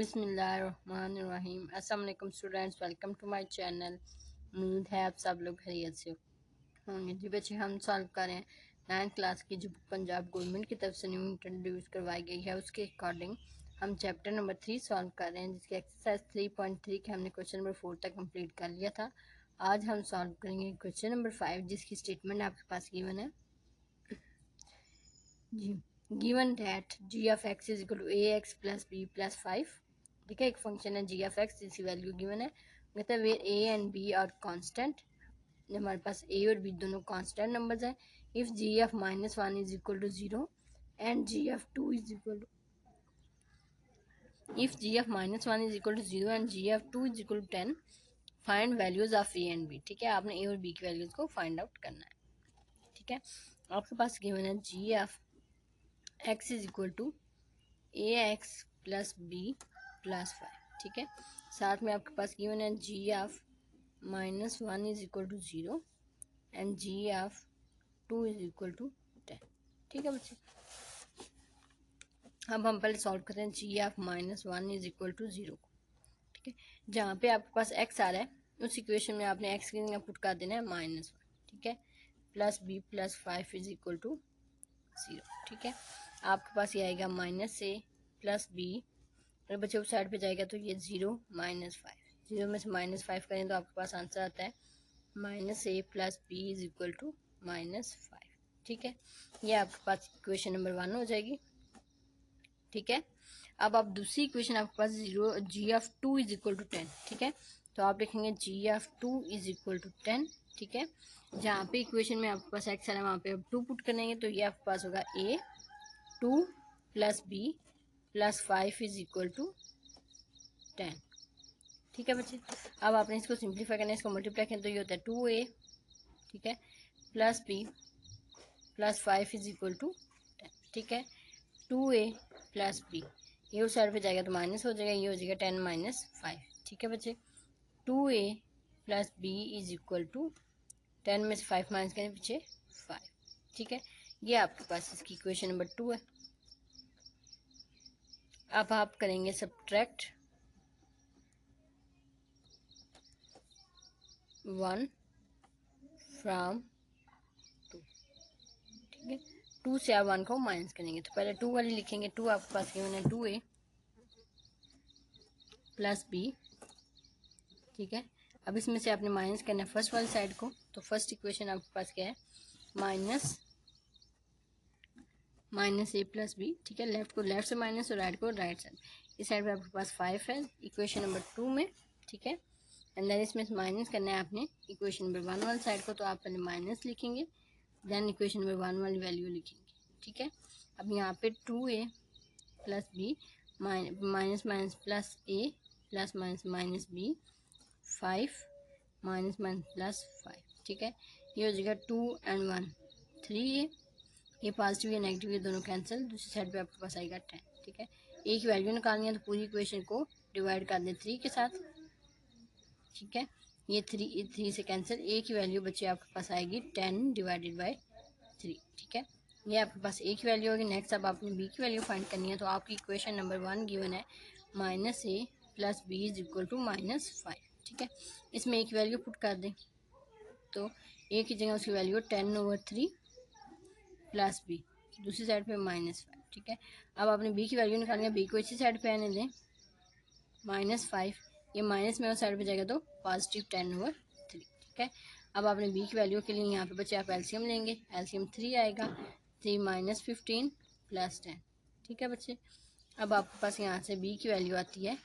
बिस्मिल्लाहिर्रहमानिर्रहीम। अस्सलाम वालेकुम students, welcome to my channel. उम्मीद है आप सब लोग खैरियत से होंगे। जी बच्चे, हम सॉल्व कर रहे हैं 9th क्लास की जो बुक पंजाब गवर्नमेंट की तरफ से न्यू इंट्रोड्यूस करवाई गई है, उसके अकॉर्डिंग हम चैप्टर नंबर 3 सॉल्व कर रहे हैं, जिसकी एक्सरसाइज 3.3 के हमने क्वेश्चन नंबर 4 तक कंप्लीट कर लिया था। आज हम सॉल्व करेंगे क्वेश्चन नंबर 5, जिसकी स्टेटमेंट आपके पास गिवन है जी। Given that G of X is equal to A X plus B plus 5। ठीक है, एक फंक्शन है जी ऑफ एक्स जिसकी वैल्यू गिवन है। कहता है where A and B are constant. हमारे पास ए और बी दोनों कांस्टेंट नंबर्स हैं। If G of -1 is equal to 0 and G of 2 is equal to if g of -1 is equal to 0 and g of 2 is equal to 10, find values of A and B. ठीक है, आपने ए और B की values को find out करना है। ठीक है, आपके पास गिवन है G of X is equal to A X plus B plus 5। ठीक है, साथ में आपके पास गिवन है G of -1 is equal to 0 and G of 2 is equal to 10। ठीक है बच्चे, अब हम पहले सॉल्व करते हैं जी ऑफ -1 इज इक्वल टू 0 को। ठीक है, जहाँ पे आपके पास x आ रहा है उस इक्वेशन में आपने x की जगह पुट कर देना है -1। ठीक है, plus B plus 5 is equal to 0। ठीक है, आपके पास ये आएगा -a प्लस बी, अगर बच्चे उस साइड पे जाएगा तो ये 0 -5, 0 में से -5 करें तो आपके पास आंसर आता है -a plus B is equal to -5। ठीक है, ये आपके पास इक्वेशन नंबर 1 हो जाएगी। ठीक है, अब आप दूसरी इक्वेशन आपके पास जी ऑफ 2 इज इक्वल टू 10। ठीक है, तो आप लिखेंगे जी ऑफ 2 इज इक्वल टू 10। ठीक है, जहाँ पे इक्वेशन में आपके पास एक्स है वहाँ पे आप 2 पुट करेंगे तो ये आपके पास होगा a 2 plus B plus 5 is equal to 10। ठीक है बच्चे, अब आपने इसको सिंप्लीफाई करना है, इसको मल्टीप्लाई करें तो ये होता है 2a, ठीक है, plus B plus 5 is equal to 10। ठीक है, 2a प्लस बी, ये उस साइड पे जाएगा तो माइनस हो जाएगा, ये हो जाएगा 10 माइनस 5। ठीक है बच्चे, 2a plus B is equal to 10 में से 5 माइनस करें पीछे 5। ठीक है, ये आपके पास इसकी इक्वेशन नंबर 2 है। अब आप करेंगे सब्ट्रैक्ट 1 फ्रॉम 2। ठीक है, 2 से आप 1 को माइनस करेंगे तो पहले 2 वाली लिखेंगे। 2 आपके पास गिवन है 2a प्लस बी। ठीक है, अब इसमें से आपने माइनस करना है फर्स्ट वाली साइड को, तो फर्स्ट इक्वेशन आपके पास क्या है माइनस ए प्लस बी। ठीक है, लेफ्ट को लेफ्ट से माइनस और राइट को राइट साइड। इस साइड पे आपके पास 5 है इक्वेशन नंबर 2 में। ठीक है, एंड देन इसमें माइनस करना है आपने इक्वेशन नंबर 1 वाली साइड को, तो आप पहले माइनस लिखेंगे देन इक्वेशन नंबर 1 वाली वैल्यू लिखेंगे। ठीक है, अब यहाँ पे 2a plus B minus minus plus A plus minus minus B 5 minus minus plus 5। ठीक है, ये हो जाएगा 2 एंड 1 3a, ये पॉजिटिव या नेगेटिव ये दोनों कैंसिल, दूसरी साइड पे आपके पास आएगा 10। ठीक है, ए की वैल्यू निकालनी है तो पूरी इक्वेशन को डिवाइड कर दें 3 के साथ। ठीक है, ये 3 से कैंसिल, ए की वैल्यू बच्चे आपके पास आएगी 10 डिवाइडेड बाई 3। ठीक है, ये आपके पास ए की वैल्यू होगी। नेक्स्ट अब आपने बी की वैल्यू फाइंड करनी है, तो आपकी इक्वेशन नंबर 1 गिवन है -a plus B is equal to -5। ठीक है, इसमें ए की वैल्यू पुट कर दें तो ए की जगह उसकी वैल्यू 10/3 प्लस बी, दूसरी साइड पे -5। ठीक है, अब आपने बी की वैल्यू निकालनी है, बी को इसी साइड पे आने दें -5, ये माइनस में उस साइड पे जाएगा तो पॉजिटिव 10/3। ठीक है, अब आपने बी की वैल्यू के लिए यहाँ पे बच्चे आप एलसीएम लेंगे, एलसीएम 3 आएगा, 3 माइनस 15 प्लस 10। ठीक है बच्चे, अब आपके पास यहाँ से बी की वैल्यू आती है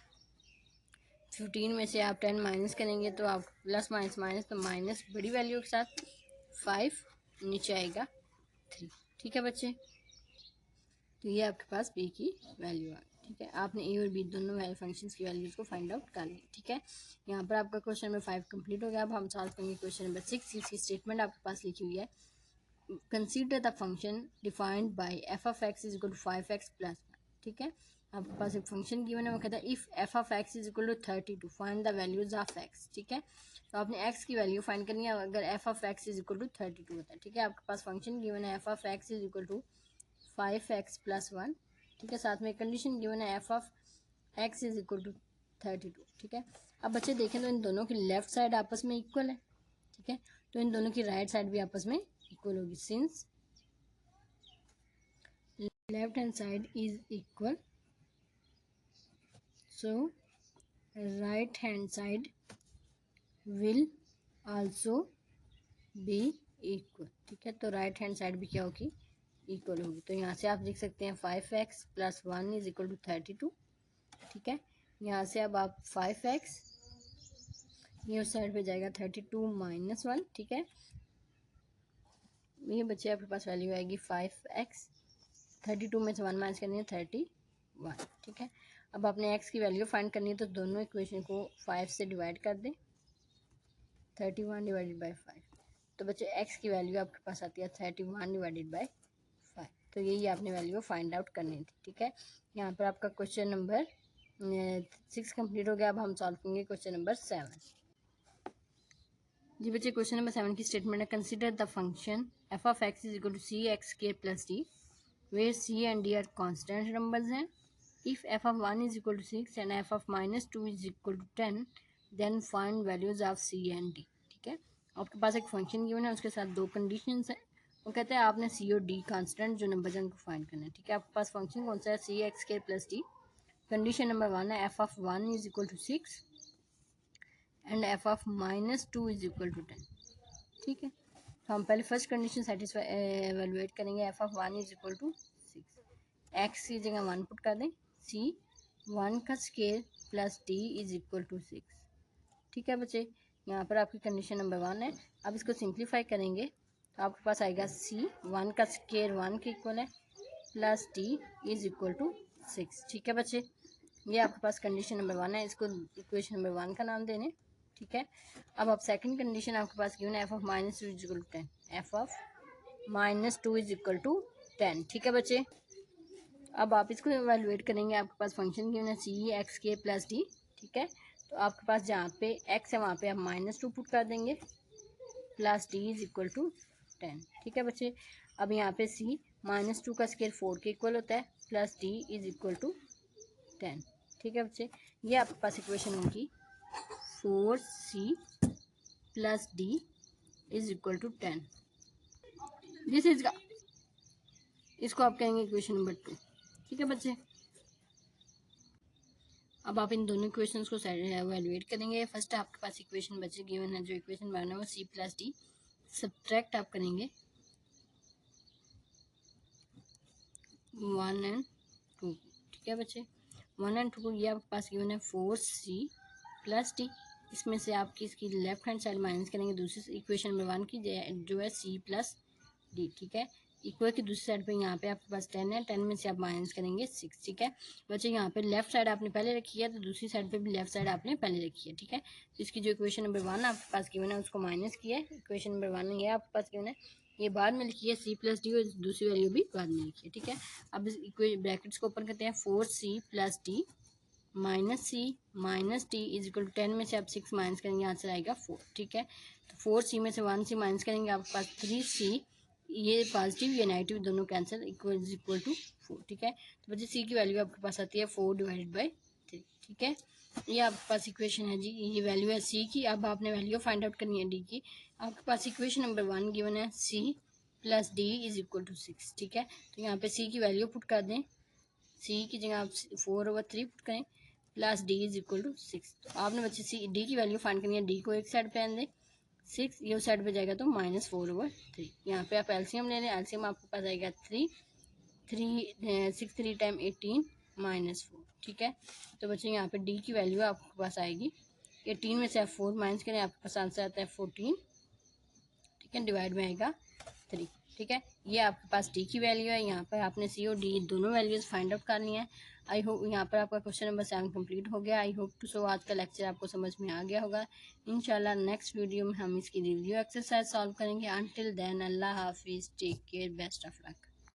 15 में से आप 10 माइनस करेंगे तो आप प्लस माइनस माइनस तो माइनस बड़ी वैल्यू के साथ 5 नीचे आएगा 3। ठीक है बच्चे, तो ये आपके पास बी की वैल्यू आ गई। ठीक है, आपने ए और बी दोनों फंक्शंस की वैल्यूज को फाइंड आउट कर ली। ठीक है, यहाँ पर आपका क्वेश्चन नंबर 5 कंप्लीट हो गया। अब हम सॉल्व करेंगे क्वेश्चन नंबर 6, जिसकी स्टेटमेंट आपके पास लिखी हुई है consider the function defined by F of X is equal to 5x plus 1। ठीक है, आपके पास एक फंक्शन गिवन है, वो कहता है if F of X is equal to 32 find the values of X. ठीक है, तो आपने एक्स की वैल्यू फाइंड करनी है अगर F of X is equal to 32 होता है। ठीक है, आपके पास फंक्शन गिवन है F of X is equal to 5x plus 1। ठीक है, साथ में कंडीशन गिवन है F of x is equal to 32, ठीक है। अब बच्चे देखें तो इन दोनों की लेफ्ट साइड आपस में इक्वल है, ठीक है, तो इन दोनों की राइट साइड भी आपस में इक्वल होगी। Since left hand side is equal, so right hand side will also be equal, ठीक है। तो राइट हैंड साइड भी क्या होगी, इक्वल होगी। तो यहाँ से आप लिख सकते हैं 5x plus 1 is equal to 32, ठीक है। यहाँ से अब आप 5x, ये उस साइड पे जाएगा 32 माइनस 1, ठीक है। ये बच्चे आपके पास वैल्यू आएगी 5x, 32 में से 1 माइनस करनी है 31, ठीक है। अब आपने x की वैल्यू फाइंड करनी है तो दोनों इक्वेशन को 5 से डिवाइड कर दें, 31 डिवाइडेड बाई 5, तो बच्चे x की वैल्यू आपके पास आती है 31 डिवाइडेड बाई 5। तो यही आपने वैल्यू फाइंड आउट करनी थी, ठीक है। यहाँ पर आपका क्वेश्चन नंबर 6 कंप्लीट हो गया। अब हम सॉल्व करेंगे क्वेश्चन नंबर 7। जी बच्चे क्वेश्चन नंबर 7 की स्टेटमेंट है, consider the function f of x is equal to C X के plus D where C and D are constant numbers हैं। If f of 1 is equal to 6 and f of -2 is equal to 10 then find values of c and d, ठीक है। आपके पास एक function given है, उसके साथ दो कंडीशंस हैं। वो कहते हैं आपने सी और डी कॉन्स्टेंट जो नंबर है उनको फाइंड करना है, ठीक है। आपके पास फंक्शन कौन सा है, सी एक्स के प्लस डी। कंडीशन नंबर 1 है f of 1 is equal to 6 and f of -2 is equal to 10, ठीक है। तो हम पहले फर्स्ट कंडीशन सेटिस्फाई एवेलुएट करेंगे। f of 1 is equal to 6, x की जगह 1 पुट कर दें, c 1 का square plus d is equal to 6, ठीक है बच्चे। यहाँ पर आपकी कंडीशन नंबर 1 है। अब इसको सिंप्लीफाई करेंगे तो आपके पास आएगा c 1 का स्केयर 1 के इक्वल है plus d is equal to 6, ठीक है बच्चे। ये आपके पास कंडीशन नंबर 1 है, इसको इक्वेशन नंबर 1 का नाम देने, ठीक है। अब आप सेकंड कंडीशन आपके पास गिवन है f of -2 is equal to 10, f of -2 is equal to 10, ठीक है बच्चे। अब आप इसको एवेलुएट करेंगे, आपके पास फंक्शन गिवन है सी एक्स के प्लस डी, ठीक है। तो आपके पास जहाँ पे x है वहाँ पे आप -2 पुट कर देंगे plus d is equal to 10, ठीक है बच्चे। अब यहाँ पे c -2 का स्केयर 4 के इक्वल होता है plus d is equal to 10, ठीक है बच्चे। ये आपके पास इक्वेशन होगी 4c plus d is equal to 10, this is, इसको आप कहेंगे इक्वेशन नंबर 2, ठीक है बच्चे। अब आप इन दोनों इक्वेशंस को एवेलुएट करेंगे। फर्स्ट आपके पास इक्वेशन बचे गिवन है, जो इक्वेशन बना है वो c प्लस डी, सब्ट्रैक्ट आप करेंगे 1 एंड 2, ठीक है बच्चे। 1 एंड 2 को ये आपके पास गिवन है 4c प्लस डी, इसमें से आपकी इसकी लेफ्ट हैंड साइड माइनस करेंगे दूसरी इक्वेशन नंबर 1 की जो है c प्लस डी, ठीक है। इक्वल की दूसरी साइड पे यहाँ पे आपके पास 10 है, 10 में से आप माइनस करेंगे 6, ठीक है बच्चे। यहाँ पे लेफ्ट साइड आपने पहले रखी है तो दूसरी साइड पे भी लेफ्ट साइड आपने पहले रखी है, ठीक है। तो इसकी जो इक्वेशन नंबर 1 आपके पास गिवन है उसको माइनस किया है, इक्वेशन नंबर 1 ये आपके पास गिवन है, ये बाद में लिखी है c प्लस डी और दूसरी वैल्यू भी बाद में लिखी है, ठीक है। अब इस ब्रैकेट्स को ओपन करते हैं, 4c plus D minus c minus D is equal to 10 में से आप 6 माइनस करेंगे, यहाँ से आएगा 4, ठीक है। तो 4c में से 1c माइनस करेंगे, आपके पास 3c, ये पॉजिटिव ये नेगेटिव दोनों कैंसिल, इक्वल टू 4, ठीक है। तो बच्चे सी की वैल्यू आपके पास आती है 4 डिवाइडेड बाई 3, ठीक है। ये आपके पास इक्वेशन है जी, ये वैल्यू है सी की। अब आपने वैल्यू फाइंड आउट करनी है डी की। आपके पास इक्वेशन नंबर 1 गिवन है C plus D is equal to 6, ठीक है। तो यहाँ पे सी की वैल्यू पुट कर दें, सी की जगह आप 4/3 पुट करें plus D is equal to 6। तो आपने बच्चे सी डी की वैल्यू फाइंड करनी है, डी को एक साइड पे आने दें, 6 ये साइड पे जाएगा तो -4/3। यहाँ पे आप एलसीएम ले लें, एलसीएम आपके पास आएगा 6 3 टाइम 18 -4, ठीक है। तो बच्चे यहाँ पे डी की वैल्यू आपके पास आएगी 18 में से आप 4 माइनस करें, आपके पास आंसर आता है 14, ठीक है, डिवाइड में आएगा 3, ठीक है। ये आपके पास डी की वैल्यू है। यहाँ पर आपने सी और डी दोनों वैल्यूज फाइंड आउट करनी है। आई होप यहाँ पर आपका क्वेश्चन नंबर 7 कंप्लीट हो गया। आई होप टू सो आज का लेक्चर आपको समझ में आ गया होगा। इंशाल्लाह नेक्स्ट वीडियो में हम इसकी रिव्यू एक्सरसाइज सॉल्व करेंगे। अंटिल देन अल्लाह हाफिज़, take care, best of luck.